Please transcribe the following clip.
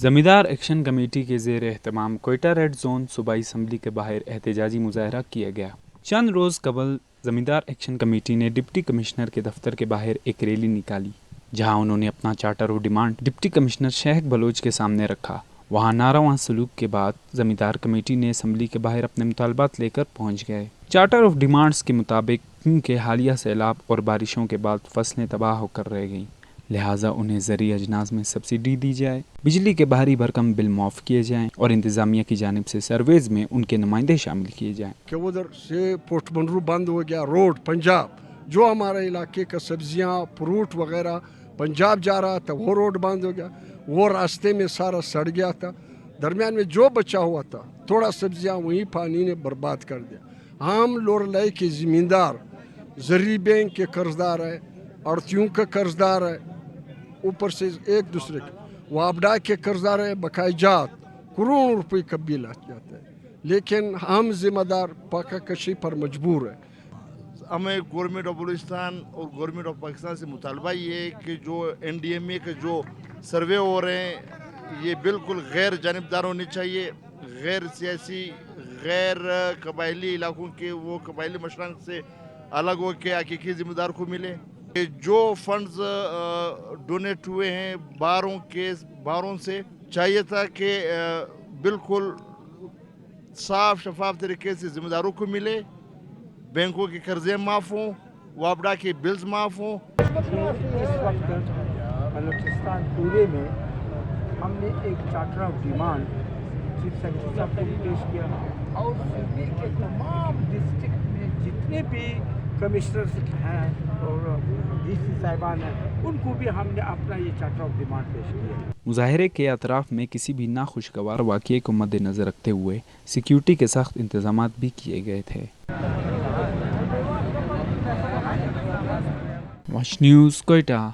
زمیندار action committee کے زیر اہتمام کوئٹہ ریڈ زون صوبائی اسمبلی کے باہر احتجاجی مظاہرہ کیا گیا۔ چند روز قبل زمیندار ایکشن کمیٹی نے ڈپٹی کمشنر کے دفتر کے باہر ایک ریلی نکالی، جہاں انہوں نے اپنا charter of demand deputy commissioner شیخ بلوچ کے سامنے رکھا۔ وہاں ناروا سلوک کے بعد زمیندار کمیٹی نے اسمبلی کے باہر اپنے مطالبات لے کر پہنچ گئے۔ چارٹر آف ڈیمانڈز کے مطابق کیونکہ حالیہ سیلاب اور بارشوں کے بعد فصلیں تباہ ہو کر رہ گئیں، لہٰذا انہیں زرعی اجناس میں سبسڈی دی جائے، بجلی کے باہری بھرکم بل معاف کیے جائیں اور انتظامیہ کی جانب سے سرویز میں ان کے نمائندے شامل کیے جائیں۔ کہ ادھر سے پوسٹ بنرو بند ہو گیا، روڈ پنجاب جو ہمارے علاقے کا سبزیاں فروٹ وغیرہ پنجاب جا رہا تھا وہ روڈ بند ہو گیا، وہ راستے میں سارا سڑ گیا تھا، درمیان میں جو بچا ہوا تھا تھوڑا سبزیاں وہیں پانی نے برباد کر دیا۔ ہم لورلائی کے زمیندار زرعی بینک کے قرض دار ہے، اڑتیوں کا قرض دار ہے، اوپر سے ایک دوسرے کا وابڈا کے قرض دار ہے، بقایا جات کروڑوں روپے کا بل آ جاتا ہے، لیکن ہم ذمہ دار پاکہ کشی پر مجبور ہے۔ ہمیں گورنمنٹ آف بلوچستان اور گورنمنٹ آف پاکستان سے مطالبہ یہ ہے کہ جو NDMA کے جو سروے ہو رہے ہیں یہ بالکل غیر جانبدار ہونی چاہیے، غیر سیاسی، غیر قبائلی علاقوں کے وہ قبائلی مشران سے الگ ہو کے حقیقی ذمہ دار کو ملے۔ جو فنڈز ڈونیٹ ہوئے ہیں باہروں سے چاہیے تھا کہ بالکل صاف شفاف طریقے سے ذمہ داروں کو ملے، بینکوں کے قرضے معاف ہوں، وابڈا کے بلز معاف ہوں۔ اس وقت بلوچستان پورے میں ہم نے ایک charter of demand chief secretary صاحب کو بھی پیش کیا اور صوبے کے تمام ڈسٹرکٹ میں جتنے بھی کمشنرز ہیں اور DC صاحبان ہیں ان کو بھی ہم نے اپنا یہ چارٹر آف ڈیمانڈ پیش کیا۔ مظاہرے کے اطراف میں کسی بھی ناخوشگوار واقعے کو مد نظر رکھتے ہوئے سیکیورٹی کے سخت انتظامات بھی کیے گئے تھے۔ Wash news Quetta.